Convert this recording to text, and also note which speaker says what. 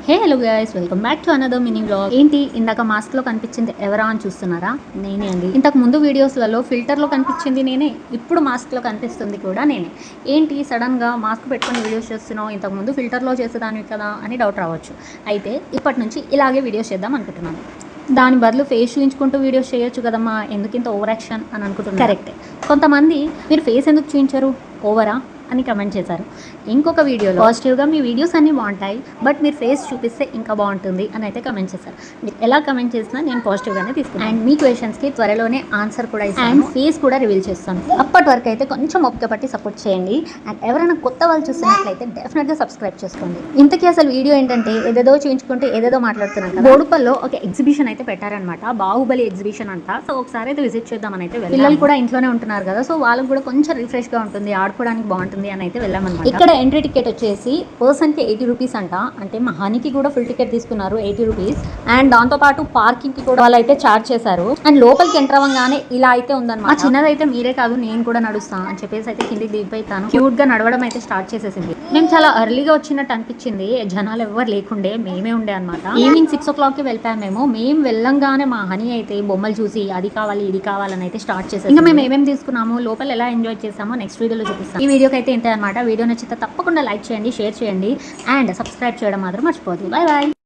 Speaker 1: Hello guys, welcome back to another mini vlog. ఏంటి ఇందాక mask లో కనిపించింది ఎవరా అని చూస్తున్నారా? నేనే అండి. ఇంతకు ముందు వీడియోస్లలో ఫిల్టర్ లో కనిపించింది నేనే, ఇప్పుడు మాస్క్ లో కనిపిస్తుంది కూడా నేనే. ఏంటి సడన్ గా మాస్క్ పెట్టుకుని వీడియోస్ చేస్తున్నావు, ఇంతకు ముందు ఫిల్టర్ లో చేసేదాన్ని కదా అని డౌట్ రావచ్చు. అయితే ఇప్పటి నుంచి ఇలాగే వీడియోస్ చేద్దాం అనుకుంటున్నాను. దాని బదులు ఫేస్ చూపించుకుంటూ వీడియోస్ చేయొచ్చు కదమ్మా, ఎందుకు ఇంత ఓవర్ యాక్షన్ అని అనుకుంటున్నాను. కరెక్టే. కొంతమంది మీరు ఫేస్ ఎందుకు చూపించారు, ఓవరా అని కమెంట్ చేశారు. ఇంకొక వీడియోలో పాజిటివ్గా మీ వీడియోస్ అన్నీ బాగుంటాయి, బట్ మీరు ఫేస్ చూపిస్తే ఇంకా బాగుంటుంది అని అయితే కమెంట్ చేశారు. మీరు ఎలా కమెంట్ చేసినా నేను పాజిటివ్గానే తీసుకున్నాను. అండ్ మీ క్వశ్చన్స్కి త్వరలోనే ఆన్సర్ కూడా ఇస్తాను, అండ్ ఫేస్ కూడా రివీల్ చేస్తాను. అప్పటి వరకు అయితే కొంచెం ఓపిక పట్టి సపోర్ట్ చేయండి. అండ్ ఎవరైనా కొత్త వాళ్ళు చూస్తున్నట్లయితే డెఫినెట్గా సబ్స్క్రైబ్ చేసుకోండి. ఇంతకీ అసలు వీడియో ఏంటంటే ఏదేదో చూపించుకుంటే ఏదేదో మాట్లాడుతున్నాను కదా. బోడుపల్లో ఒక ఎగ్జిబిషన్ అయితే పెట్టారనమాట, బాహుబలి ఎగ్జిబిషన్ అంట. సో ఒకసారి అయితే విజిట్ చేద్దామని అయితే వెళ్ళాము. పిల్లలు కూడా ఇంట్లోనే ఉంటున్నారు కదా, సో వాళ్ళకి కూడా కొంచెం రిఫ్రెష్గా ఉంటుంది, ఆడుకోవడానికి బాగుంటుంది అని అయితే వెళ్ళామన్నమాట. ఇక్కడ ఎంట్రీ టికెట్ వచ్చేసి పర్సన్కి 80 రూపీస్ అంట. అంటే మా హనీకి కూడా ఫుల్ టికెట్ తీసుకున్నారు 80 రూపీస్. అండ్ దాంతో పాటు పార్కింగ్ కి కూడా వాళ్ళు అయితే చార్జ్ చేశారు. అండ్ లోపలికి ఎంటర్ అవ్వగానే ఇలా అయితే ఉందన్నమాట. చిన్నదైతే మీరే కాదు నేను కూడా నడుస్తాను అని చెప్పేసి అయితే కిందికి దిగిపోతాను. క్యూట్ గా నడవడం అయితే స్టార్ట్ చేసేసింది. మేము చాలా ఎర్లీగా వచ్చినట్టు అనిపించింది, జనాలు ఎవరు లేకుండే, మేమే ఉండే అనమాట. ఈవినింగ్ 6 o'clock కి వెళ్ళాము. మేము వెళ్ళంగానే మా హనీ అయితే బొమ్మలు చూసి అది కావాలి ఇది కావాలని అయితే స్టార్ట్ చేసాం. ఇంకా మేము ఏమేమి తీసుకున్నాము, లోపల ఎలా ఎంజాయ్ చేసామో నెక్స్ట్ వీడియోలో చూపిస్తాం. ఈ వీడియోకి అయితే ఏంటి అనమాట. వీడియో నచ్చితే తప్పకుండా లైక్ చేయండి, షేర్ చేయండి అండ్ సబ్స్క్రైబ్ చేయడం మాత్రం మర్చిపోవద్దు. Bye bye.